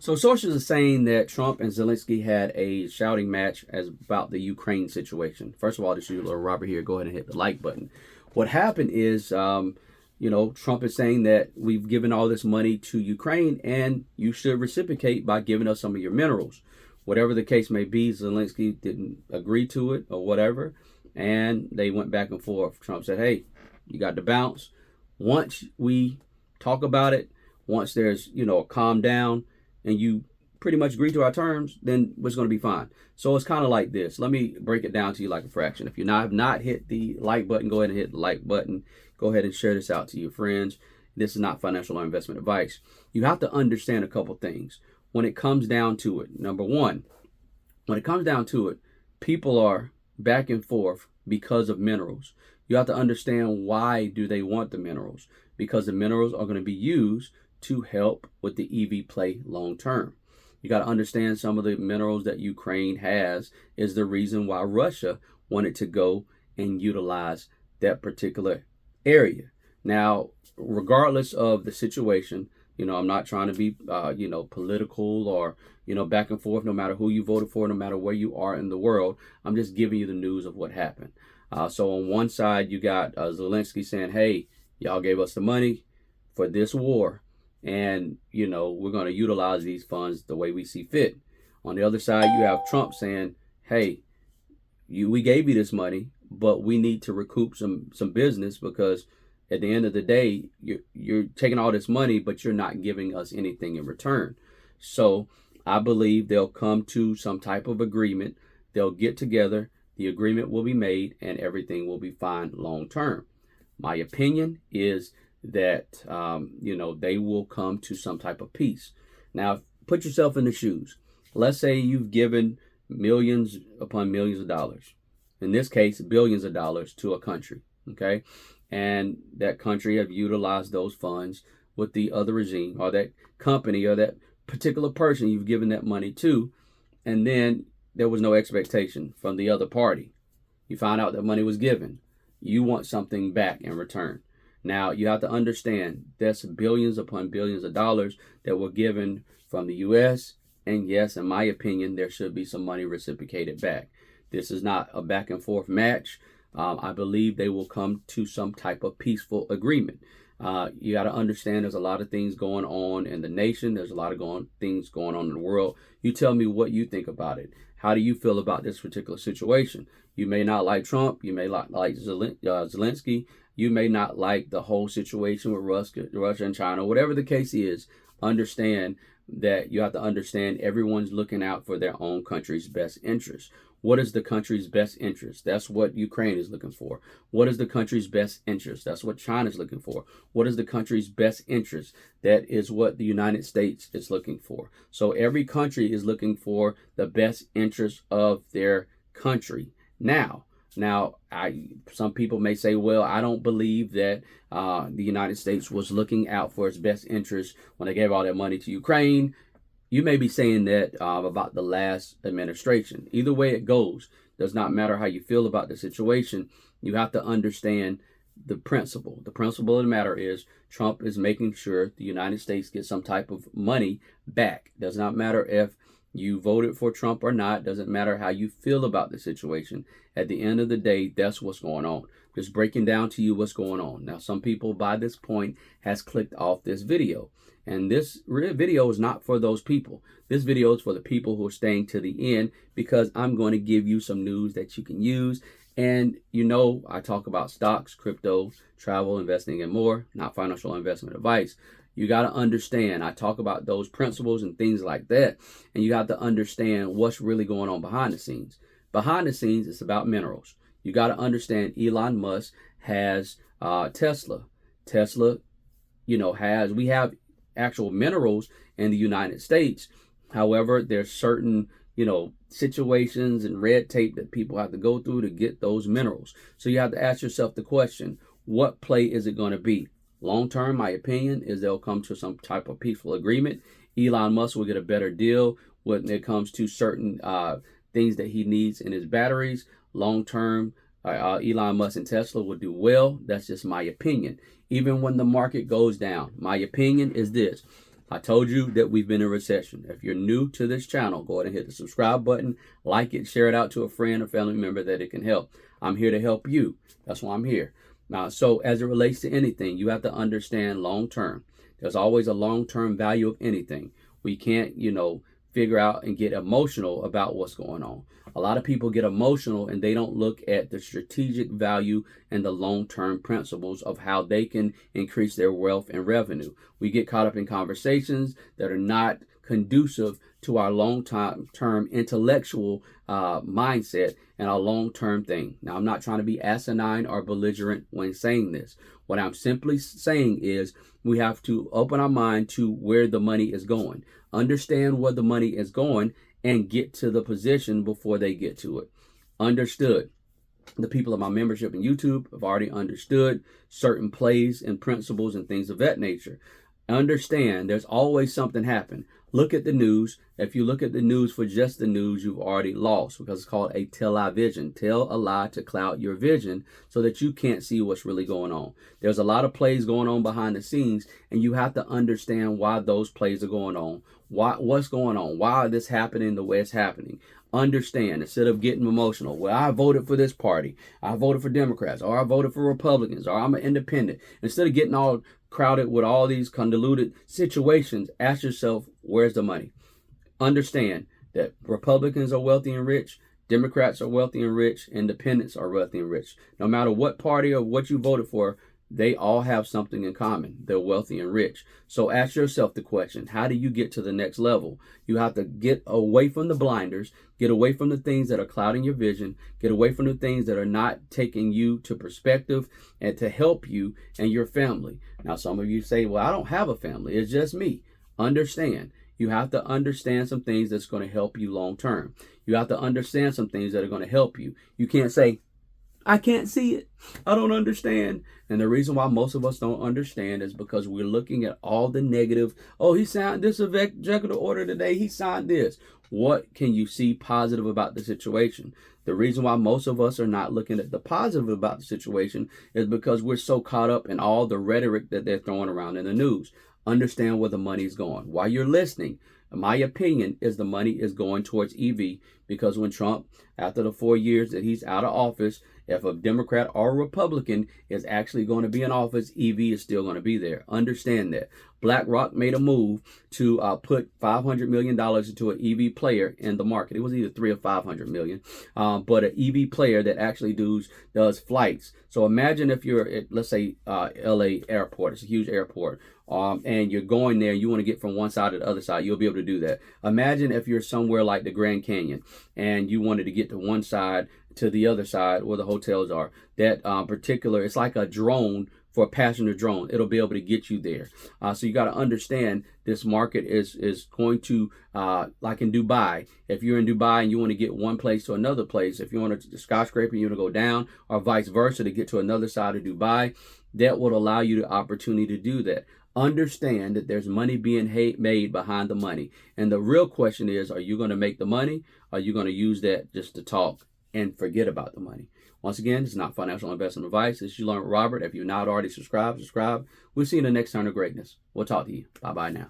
So sources are saying that Trump and Zelensky had a shouting match as about the Ukraine situation. First of all, this is little Robert here. Go ahead and hit the like button. What happened is, Trump is saying that we've given all this money to Ukraine and you should reciprocate by giving us some of your minerals. Whatever the case may be, Zelensky didn't agree to it or whatever. And they went back and forth. Trump said, hey, you got to bounce. Once we talk about it, once there's, a calm down, and you pretty much agree to our terms, then it's going to be fine. So it's kind of like this. Let me break it down to you like a fraction. If you have not hit the like button, go ahead and hit the like button. Go ahead and share this out to your friends. This is not financial or investment advice. You have to understand a couple things when it comes down to it. Number one, when it comes down to it, people are back and forth because of minerals. You have to understand why do they want the minerals? Because the minerals are going to be used to help with the EV play long term. You got to understand some of the minerals that Ukraine has is the reason why Russia wanted to go and utilize that particular area. Now, regardless of the situation, I'm not trying to be, political or, back and forth, no matter who you voted for, no matter where you are in the world. I'm just giving you the news of what happened. So on one side, you got Zelensky saying, hey, y'all gave us the money for this war. And, we're going to utilize these funds the way we see fit. On the other side, you have Trump saying, hey, we gave you this money, but we need to recoup some business because at the end of the day, you're taking all this money, but you're not giving us anything in return. So I believe they'll come to some type of agreement. They'll get together. The agreement will be made and everything will be fine long term. My opinion is that, they will come to some type of peace. Now, put yourself in the shoes. Let's say you've given millions upon millions of dollars. In this case, billions of dollars to a country. Okay. And that country have utilized those funds with the other regime or that company or that particular person you've given that money to. And then there was no expectation from the other party. You found out that money was given. You want something back in return. Now, you have to understand that's billions upon billions of dollars that were given from the U.S. And yes, in my opinion, there should be some money reciprocated back. This is not a back and forth match. I believe they will come to some type of peaceful agreement. You got to understand there's a lot of things going on in the nation. There's a lot of things going on in the world. You tell me what you think about it. How do you feel about this particular situation? You may not like Trump. You may not like Zelensky. You may not like the whole situation with Russia and China. Whatever the case is, understand that you have to understand everyone's looking out for their own country's best interest. What is the country's best interest? That's what Ukraine is looking for. What is the country's best interest? That's what China is looking for. What is the country's best interest? That is what the United States is looking for. So every country is looking for the best interest of their country. Now, some people may say, well, I don't believe that the United States was looking out for its best interest when they gave all that money to Ukraine. You may be saying that about the last administration. Either way it goes, does not matter how you feel about the situation. You have to understand the principle. The principle of the matter is Trump is making sure the United States gets some type of money back. Does not matter if you voted for Trump or not. Doesn't matter how you feel about the situation. At the end of the day, that's what's going on. Just breaking down to you what's going on. Now, some people by this point has clicked off this video. And this video is not for those people. This video is for the people who are staying to the end because I'm going to give you some news that you can use. And I talk about stocks, crypto, travel, investing, and more, not financial investment advice. You got to understand, I talk about those principles and things like that. And you have to understand what's really going on behind the scenes. Behind the scenes, it's about minerals. You got to understand Elon Musk has Tesla. Tesla, we have actual minerals in the United States. However, there's certain, situations and red tape that people have to go through to get those minerals. So you have to ask yourself the question, what play is it going to be? Long term, my opinion is they'll come to some type of peaceful agreement. Elon Musk will get a better deal when it comes to certain things that he needs in his batteries. Long term, Elon Musk and Tesla will do well. That's just my opinion. Even when the market goes down, my opinion is this. I told you that we've been in recession. If you're new to this channel, go ahead and hit the subscribe button, like it, share it out to a friend or family member that it can help. I'm here to help you. That's why I'm here. Now, so as it relates to anything, you have to understand long term. There's always a long-term value of anything. We can't, figure out and get emotional about what's going on. A lot of people get emotional and they don't look at the strategic value and the long-term principles of how they can increase their wealth and revenue. We get caught up in conversations that are not conducive to our long-term intellectual mindset and our long-term thing. Now, I'm not trying to be asinine or belligerent when saying this. What I'm simply saying is we have to open our mind to where the money is going, understand where the money is going, and get to the position before they get to it. Understood. The people of my membership in YouTube have already understood certain plays and principles and things of that nature. Understand there's always something happen. Look at the news. If you look at the news for just the news, you've already lost, because it's called a tell-lie vision. Tell a lie to cloud your vision so that you can't see what's really going on. There's a lot of plays going on behind the scenes, and you have to understand why those plays are going on. What's going on? Why is this happening the way it's happening? Understand, instead of getting emotional. Well, I voted for this party. I voted for Democrats, or I voted for Republicans, or I'm an independent. Instead of getting all crowded with all these convoluted situations, ask yourself, where's the money? Understand that Republicans are wealthy and rich, Democrats are wealthy and rich, independents are wealthy and rich. No matter what party or what you voted for, they all have something in common. They're wealthy and rich. So ask yourself the question, how do you get to the next level? You have to get away from the blinders, get away from the things that are clouding your vision, get away from the things that are not taking you to perspective and to help you and your family. Now, some of you say, well, I don't have a family. It's just me. Understand. You have to understand some things that's going to help you long term. You have to understand some things that are going to help you. You can't say, I can't see it. I don't understand. And the reason why most of us don't understand is because we're looking at all the negative. Oh, he signed this executive order today. He signed this. What can you see positive about the situation? The reason why most of us are not looking at the positive about the situation is because we're so caught up in all the rhetoric that they're throwing around in the news. Understand where the money's going. While you're listening, my opinion is the money is going towards EV, because when Trump, after the 4 years that he's out of office, if a Democrat or a Republican is actually going to be in office, EV is still going to be there. Understand that. BlackRock made a move to put $500 million into an EV player in the market. It was either 3 or 500 million, but an EV player that actually does flights. So imagine if you're at, let's say, LA airport. It's a huge airport. And you're going there, you want to get from one side to the other side, you'll be able to do that. Imagine if you're somewhere like the Grand Canyon and you wanted to get to one side to the other side where the hotels are. That particular, it's like a drone, for a passenger drone. It'll be able to get you there. So you got to understand this market is going to, like in Dubai, if you're in Dubai and you want to get one place to another place, if you want to skyscraper, you want to go down, or vice versa to get to another side of Dubai, that would allow you the opportunity to do that. Understand that there's money being made behind the money. And the real question is, are you going to make the money? Or are you going to use that just to talk and forget about the money? Once again, it's not financial investment advice. This is You Learn with Robert. If you're not already subscribed, subscribe. We'll see you in the next turn of greatness. We'll talk to you. Bye-bye now.